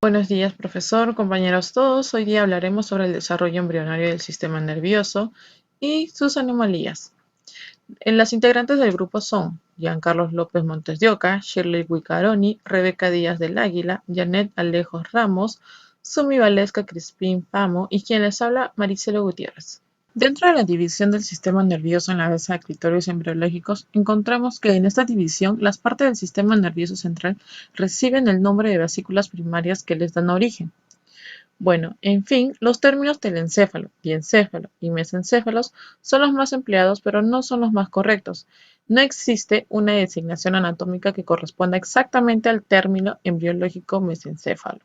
Buenos días, profesor, compañeros todos. Hoy día hablaremos sobre el desarrollo embrionario del sistema nervioso y sus anomalías. Las integrantes del grupo son Giancarlos López Montes de Oca, Shirley Guicaroni, Rebeca Díaz del Águila, Janet Alejos Ramos, Sumi Valesca Crispín Pamo y quien les habla, Maricelo Gutiérrez. Dentro de la división del sistema nervioso en la base de criterios embriológicos, encontramos que en esta división las partes del sistema nervioso central reciben el nombre de vesículas primarias que les dan origen. Bueno, en fin, los términos telencéfalo, diencéfalo y mesencéfalos son los más empleados, pero no son los más correctos. No existe una designación anatómica que corresponda exactamente al término embriológico mesencéfalo.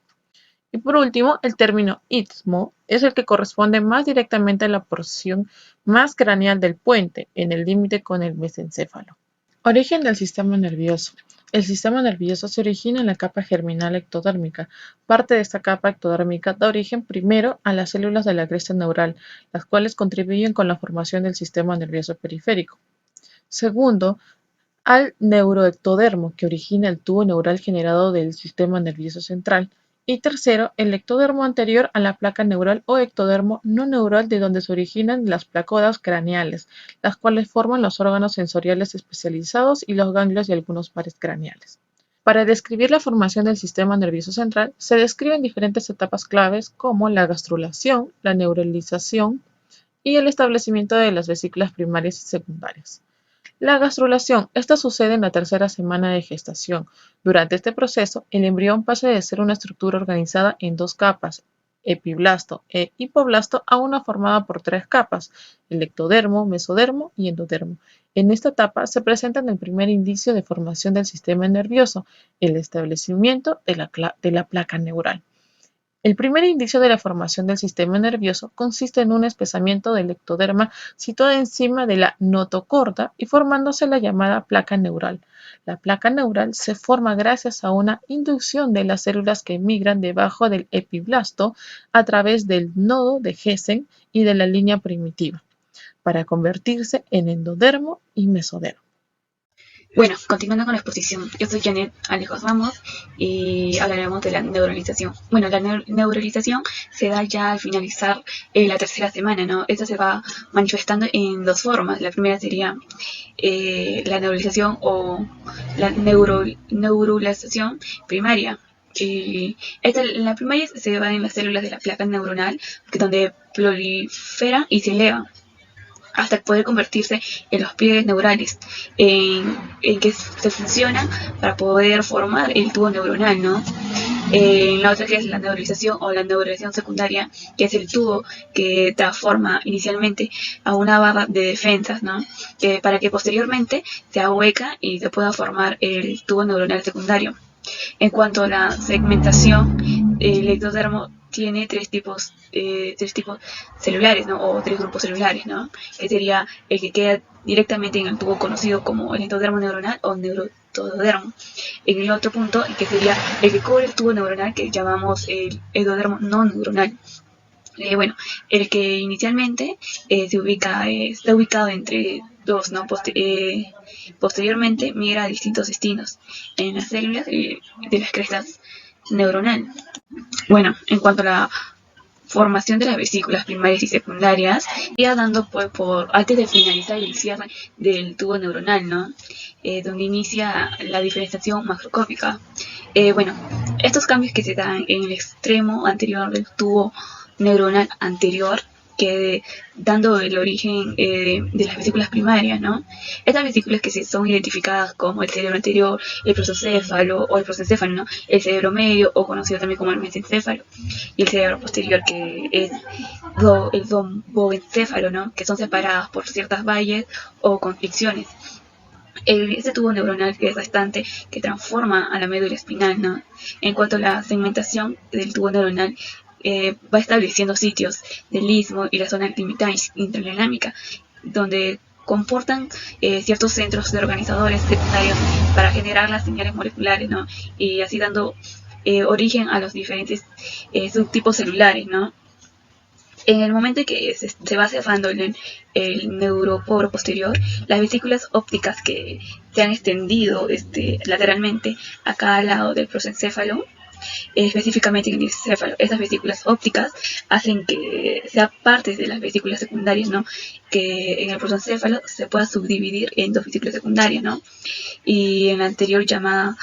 Y por último, el término istmo es el que corresponde más directamente a la porción más craneal del puente, en el límite con el mesencéfalo. Origen del sistema nervioso. El sistema nervioso se origina en la capa germinal ectodérmica. Parte de esta capa ectodérmica da origen primero a las células de la cresta neural, las cuales contribuyen con la formación del sistema nervioso periférico. Segundo, al neuroectodermo, que origina el tubo neural generado del sistema nervioso central. Y tercero, el ectodermo anterior a la placa neural o ectodermo no neural, de donde se originan las placodas craneales, las cuales forman los órganos sensoriales especializados y los ganglios y algunos pares craneales. Para describir la formación del sistema nervioso central, se describen diferentes etapas claves como la gastrulación, la neuralización y el establecimiento de las vesículas primarias y secundarias. La gastrulación. Esta sucede en la tercera semana de gestación. Durante este proceso, el embrión pasa de ser una estructura organizada en dos capas, epiblasto e hipoblasto, a una formada por tres capas, el ectodermo, mesodermo y endodermo. En esta etapa se presenta el primer indicio de formación del sistema nervioso, el establecimiento de la placa neural. El primer indicio de la formación del sistema nervioso consiste en un espesamiento del ectoderma situado encima de la notocorda y formándose la llamada placa neural. La placa neural se forma gracias a una inducción de las células que migran debajo del epiblasto a través del nodo de Hesen y de la línea primitiva, para convertirse en endodermo y mesodermo. Bueno, continuando con la exposición, yo soy Janet Alejos Ramos y hablaremos de la neuralización. Bueno, la neuralización se da ya al finalizar la tercera semana, ¿no? Esta se va manifestando en dos formas. La primera sería la neuralización o la neuralización primaria. La primaria se va en las células de la placa neuronal, donde proliferan y se elevan hasta poder convertirse en los pliegues neurales, en que se funcionan para poder formar el tubo neuronal, ¿no? La otra que es la neuralización o la neuralización secundaria, que es el tubo que transforma inicialmente a una barra de defensas, ¿no? Para que posteriormente se ahueca y se pueda formar el tubo neuronal secundario. En cuanto a la segmentación, el ectodermo tiene tres tipos celulares, ¿no? O tres grupos celulares, ¿no? Que sería el que queda directamente en el tubo conocido como el endodermo neuronal o neurotodermo. En el otro punto, que sería el que cubre el tubo neuronal, que llamamos el endodermo no neuronal. Bueno, el que inicialmente está ubicado entre dos, ¿no? Posteriormente migra a distintos destinos en las células de las crestas neuronal. Bueno, en cuanto a la formación de las vesículas primarias y secundarias, ya dando pues antes de finalizar el cierre del tubo neuronal, ¿no? Donde inicia la diferenciación macroscópica. Bueno, estos cambios que se dan en el extremo anterior del tubo neuronal anterior, que dando el origen de las vesículas primarias, ¿no? Estas vesículas que son identificadas como el cerebro anterior, el prosocéfalo o el prosencéfalo, ¿no? El cerebro medio, o conocido también como el mesencéfalo, y el cerebro posterior, que es el domoencéfalo, ¿no? Que son separadas por ciertas valles o conflicciones. Ese tubo neuronal que es restante, que transforma a la médula espinal, ¿no? En cuanto a la segmentación del tubo neuronal, va estableciendo sitios del istmo y la zona limitada intralanámica, donde comportan ciertos centros de organizadores secundarios para generar las señales moleculares, ¿no? Y así dando origen a los diferentes subtipos celulares, ¿no? En el momento en que se va cerrando el neuroporo posterior, las vesículas ópticas que se han extendido lateralmente a cada lado del prosencéfalo específicamente en el encéfalo. Esas vesículas ópticas hacen que sea parte de las vesículas secundarias, ¿no? Que en el protoencéfalo se pueda subdividir en dos vesículas secundarias, ¿no? Y en la anterior llamada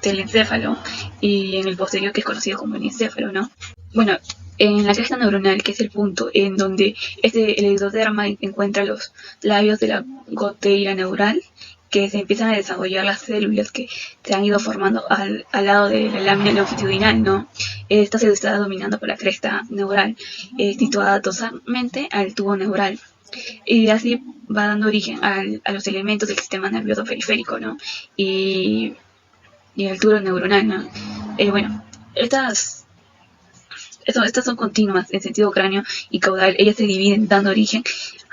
telencéfalo, y en el posterior, que es conocido como el encéfalo, ¿no? Bueno, en la cresta neuronal, que es el punto en donde el endoderma encuentra los labios de la goteira neural, que se empiezan a desarrollar las células que se han ido formando al lado de la lámina longitudinal, ¿no? Esta se está dominando por la cresta neural, situada dorsalmente al tubo neural. Y así va dando origen a los elementos del sistema nervioso periférico, ¿no? Y el tubo neuronal, ¿no? Bueno, estas son continuas en sentido cráneo y caudal. Ellas se dividen dando origen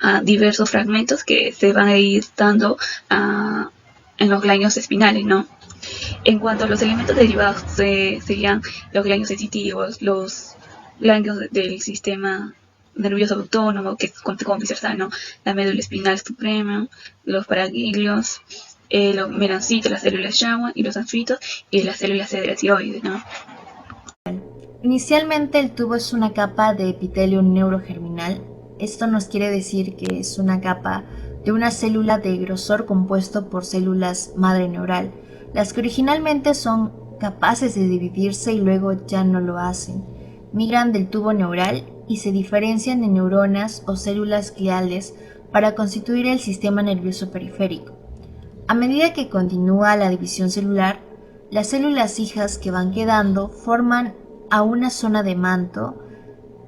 a diversos fragmentos que se van a ir dando en los ganglios espinales, ¿no? En cuanto a los elementos derivados, serían los ganglios sensitivos, los ganglios del sistema nervioso autónomo, que es como bisersal, ¿no? La médula espinal suprema, los paraganglios, los melancitos, las células Schwann y los anfitos, y las células C de la tiroides, ¿no? Inicialmente el tubo es una capa de epitelio neurogerminal. Esto nos quiere decir que es una capa de una célula de grosor compuesto por células madre neural, las que originalmente son capaces de dividirse y luego ya no lo hacen. Migran del tubo neural y se diferencian en neuronas o células gliales para constituir el sistema nervioso periférico. A medida que continúa la división celular, las células hijas que van quedando forman a una zona de manto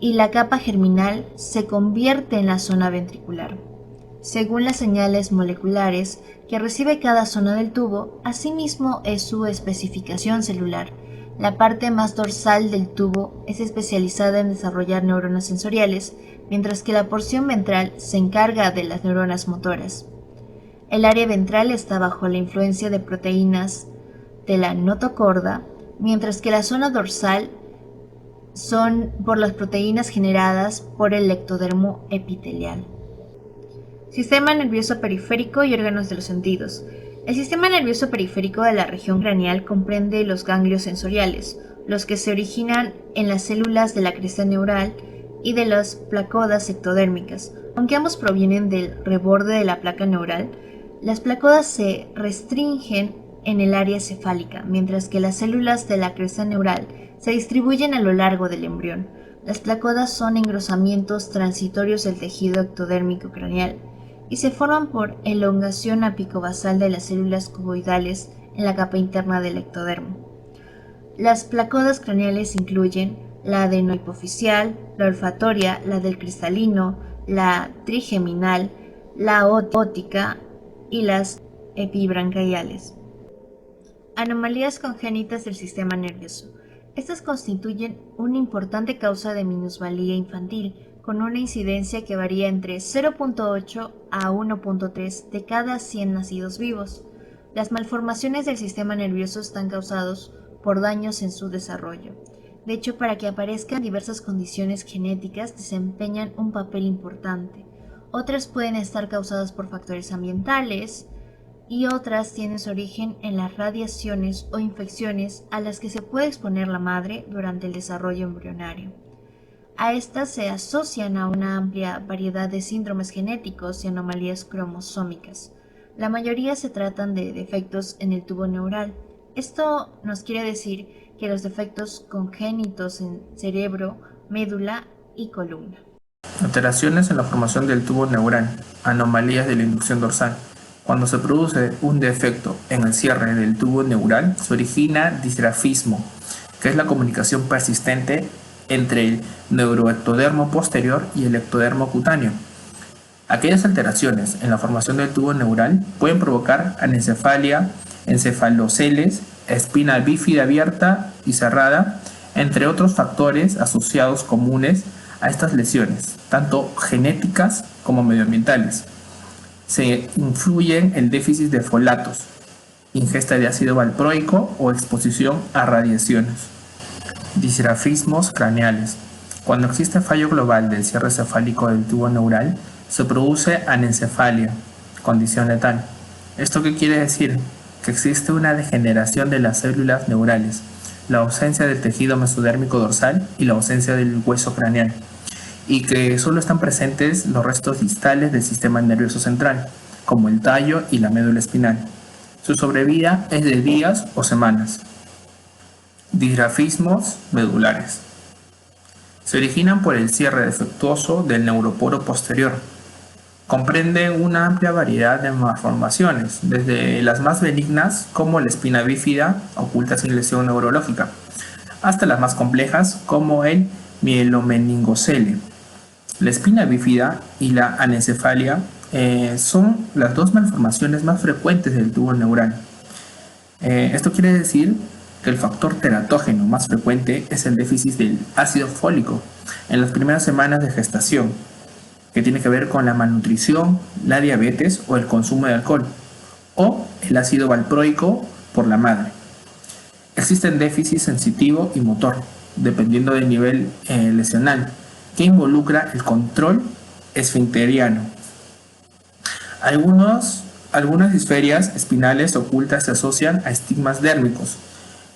y la capa germinal se convierte en la zona ventricular. Según las señales moleculares que recibe cada zona del tubo, asimismo es su especificación celular. La parte más dorsal del tubo es especializada en desarrollar neuronas sensoriales, mientras que la porción ventral se encarga de las neuronas motoras. El área ventral está bajo la influencia de proteínas de la notocorda, mientras que la zona dorsal son por las proteínas generadas por el ectodermo epitelial. Sistema nervioso periférico y órganos de los sentidos. El sistema nervioso periférico de la región craneal comprende los ganglios sensoriales, los que se originan en las células de la cresta neural y de las placodas ectodérmicas. Aunque ambos provienen del reborde de la placa neural, las placodas se restringen en el área cefálica, mientras que las células de la cresta neural se distribuyen a lo largo del embrión. Las placodas son engrosamientos transitorios del tejido ectodérmico craneal y se forman por elongación apicobasal de las células cuboidales en la capa interna del ectodermo. Las placodas craneales incluyen la adenohipoficial, la olfatoria, la del cristalino, la trigeminal, la óptica y las epibranquiales. Anomalías congénitas del sistema nervioso. Estas constituyen una importante causa de minusvalía infantil, con una incidencia que varía entre 0.8 a 1.3 de cada 100 nacidos vivos. Las malformaciones del sistema nervioso están causadas por daños en su desarrollo. De hecho, para que aparezcan diversas condiciones genéticas desempeñan un papel importante. Otras pueden estar causadas por factores ambientales, y otras tienen su origen en las radiaciones o infecciones a las que se puede exponer la madre durante el desarrollo embrionario. A estas se asocian a una amplia variedad de síndromes genéticos y anomalías cromosómicas. La mayoría se tratan de defectos en el tubo neural. Esto nos quiere decir que los defectos congénitos en cerebro, médula y columna. Alteraciones en la formación del tubo neural, anomalías de la inducción dorsal. Cuando se produce un defecto en el cierre del tubo neural, se origina disgrafismo, que es la comunicación persistente entre el neuroectodermo posterior y el ectodermo cutáneo. Aquellas alteraciones en la formación del tubo neural pueden provocar anencefalia, encefaloceles, espina bífida abierta y cerrada, entre otros factores asociados comunes a estas lesiones, tanto genéticas como medioambientales. Se influyen el déficit de folatos, ingesta de ácido valproico o exposición a radiaciones. Disgrafismos craneales. Cuando existe fallo global del cierre cefálico del tubo neural, se produce anencefalia, condición letal. ¿Esto qué quiere decir? que existe una degeneración de las células neurales, la ausencia del tejido mesodérmico dorsal y la ausencia del hueso craneal, y que solo están presentes los restos distales del sistema nervioso central, como el tallo y la médula espinal. Su sobrevida es de días o semanas. Disgrafismos medulares. Se originan por el cierre defectuoso del neuroporo posterior. Comprenden una amplia variedad de malformaciones, desde las más benignas como la espina bífida oculta sin lesión neurológica, hasta las más complejas como el mielomeningocele. La espina bífida y la anencefalia son las dos malformaciones más frecuentes del tubo neural. Esto quiere decir que el factor teratógeno más frecuente es el déficit del ácido fólico en las primeras semanas de gestación, que tiene que ver con la malnutrición, la diabetes o el consumo de alcohol, o el ácido valproico por la madre. Existen déficit sensitivo y motor, dependiendo del nivel lesional, que involucra el control esfinteriano. Algunas disferias espinales ocultas se asocian a estigmas dérmicos,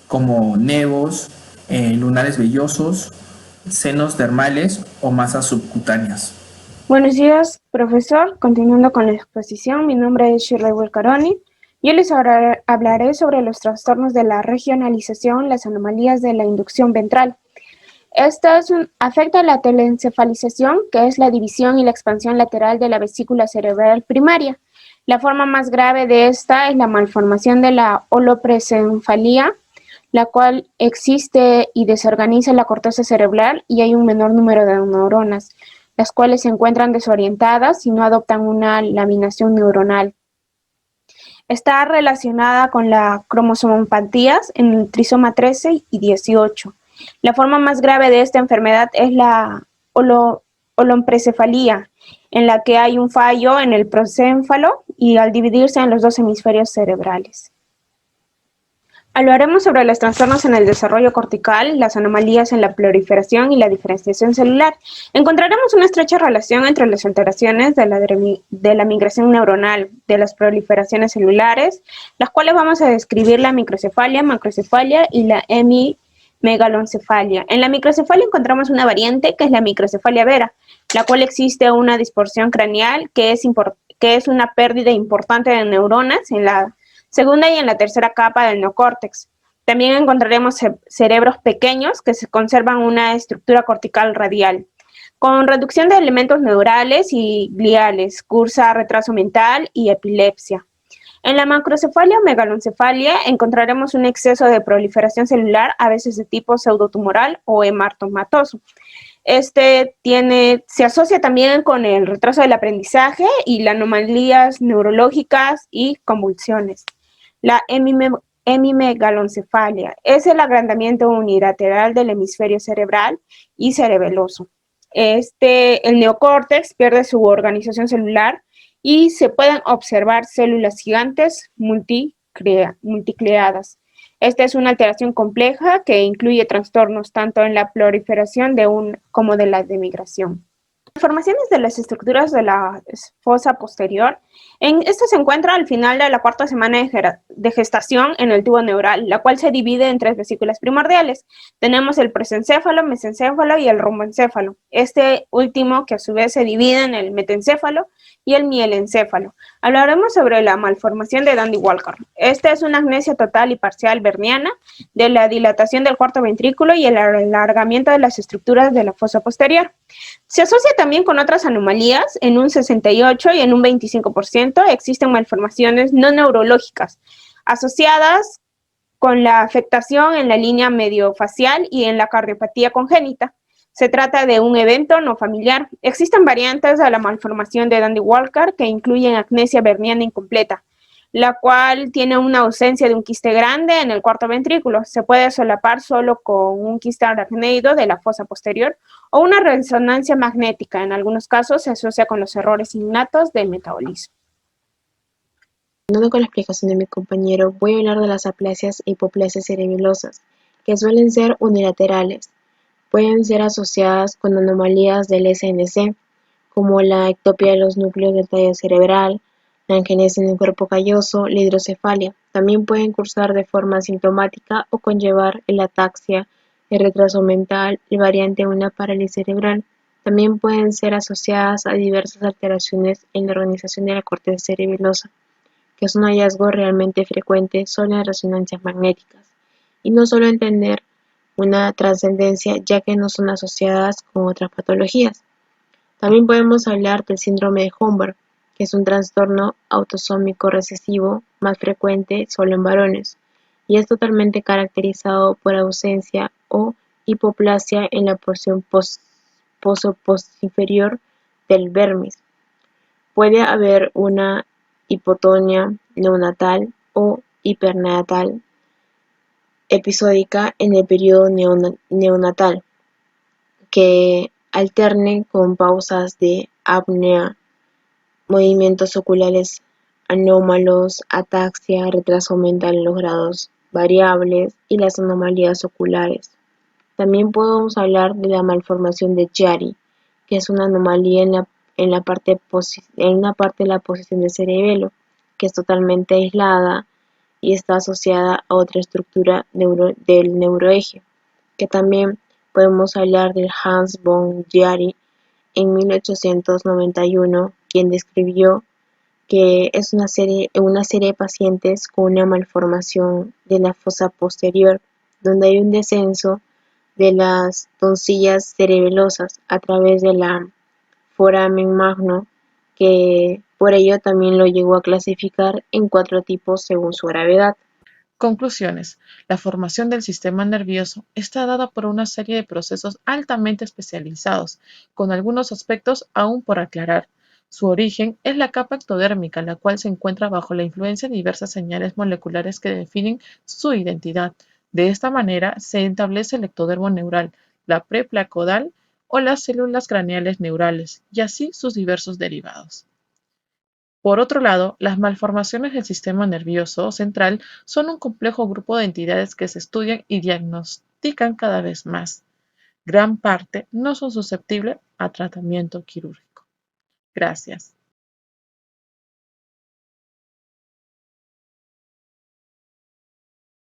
como nevos, lunares vellosos, senos dermales o masas subcutáneas. Buenos días, profesor. Continuando con la exposición, mi nombre es Shirley Wilcaroni. Yo les hablaré sobre los trastornos de la regionalización, las anomalías de la inducción ventral. Afecta la telencefalización, que es la división y la expansión lateral de la vesícula cerebral primaria. La forma más grave de esta es la malformación de la holopresencefalía, la cual existe y desorganiza la corteza cerebral y hay un menor número de neuronas, las cuales se encuentran desorientadas y no adoptan una laminación neuronal. Está relacionada con la cromosomopatías en el trisoma 13 y 18. La forma más grave de esta enfermedad es la holomprencefalía, en la que hay un fallo en el procénfalo y al dividirse en los dos hemisferios cerebrales. Hablaremos sobre los trastornos en el desarrollo cortical, las anomalías en la proliferación y la diferenciación celular. Encontraremos una estrecha relación entre las alteraciones de la migración neuronal, de las proliferaciones celulares, las cuales vamos a describir la microcefalia, macrocefalia y la hemimegaloncefalia. En la microcefalia encontramos una variante que es la microcefalia vera, la cual existe una distorsión craneal que es una pérdida importante de neuronas en la segunda y en la tercera capa del neocórtex. También encontraremos cerebros pequeños que se conservan una estructura cortical radial. Con reducción de elementos neurales y gliales, cursa retraso mental y epilepsia. En la macrocefalia o megaloncefalia encontraremos un exceso de proliferación celular, a veces de tipo pseudotumoral o hematomatoso. Se asocia también con el retraso del aprendizaje y las anomalías neurológicas y convulsiones. La hemimegaloncefalia es el agrandamiento unilateral del hemisferio cerebral y cerebeloso. El neocórtex pierde su organización celular y se pueden observar células gigantes multicleadas. Esta es una alteración compleja que incluye trastornos tanto en la proliferación como de la demigración. Formaciones de las estructuras de la fosa posterior. Esto se encuentra al final de la cuarta semana de gestación en el tubo neural, la cual se divide en tres vesículas primordiales. Tenemos el presencéfalo, mesencéfalo y el romboencéfalo. Este último que a su vez se divide en el metencéfalo y el mielencéfalo. Hablaremos sobre la malformación de Dandy-Walker. Esta es una agnesia total y parcial berniana de la dilatación del cuarto ventrículo y el alargamiento de las estructuras de la fosa posterior. Se asocia también con otras anomalías. En un 68 y en un 25% existen malformaciones no neurológicas asociadas con la afectación en la línea mediofacial y en la cardiopatía congénita. Se trata de un evento no familiar. Existen variantes de la malformación de Dandy-Walker que incluyen agnesia berniana incompleta, la cual tiene una ausencia de un quiste grande en el cuarto ventrículo. Se puede solapar solo con un quiste aracnoide de la fosa posterior o una resonancia magnética. En algunos casos se asocia con los errores innatos del metabolismo. Continuando con la explicación de mi compañero, voy a hablar de las aplasias e hipoplasias cerebelosas, que suelen ser unilaterales. Pueden ser asociadas con anomalías del SNC, como la ectopia de los núcleos del tallo cerebral, la angenesis en el cuerpo calloso, la hidrocefalia. También pueden cursar de forma asintomática o conllevar el ataxia, el retraso mental, el variante o una parálisis cerebral. También pueden ser asociadas a diversas alteraciones en la organización de la corteza cerebelosa, que es un hallazgo realmente frecuente solo en resonancias magnéticas, y no solo entender una trascendencia ya que no son asociadas con otras patologías. También podemos hablar del síndrome de Humber, que es un trastorno autosómico recesivo más frecuente solo en varones, y es totalmente caracterizado por ausencia o hipoplasia en la porción posoferior del vermis. Puede haber una hipotonia neonatal o hipernatal episódica en el periodo neonatal, que alterne con pausas de apnea, movimientos oculares anómalos, ataxia, retraso mental en los grados variables y las anomalías oculares. También podemos hablar de la malformación de Chiari, que es una anomalía en una parte de la posición del cerebelo, que es totalmente aislada y está asociada a otra estructura del neuroeje, que también podemos hablar del Hans von Chiari en 1891, quien describió que es una serie de pacientes con una malformación de la fosa posterior, donde hay un descenso de las tonsillas cerebelosas a través de la foramen magno, que por ello también lo llegó a clasificar en 4 tipos según su gravedad. Conclusiones. La formación del sistema nervioso está dada por una serie de procesos altamente especializados, con algunos aspectos aún por aclarar. Su origen es la capa ectodérmica, la cual se encuentra bajo la influencia de diversas señales moleculares que definen su identidad. De esta manera se establece el ectodermo neural, la preplaca caudal o las células craneales neurales, y así sus diversos derivados. Por otro lado, las malformaciones del sistema nervioso central son un complejo grupo de entidades que se estudian y diagnostican cada vez más. Gran parte no son susceptibles a tratamiento quirúrgico. Gracias.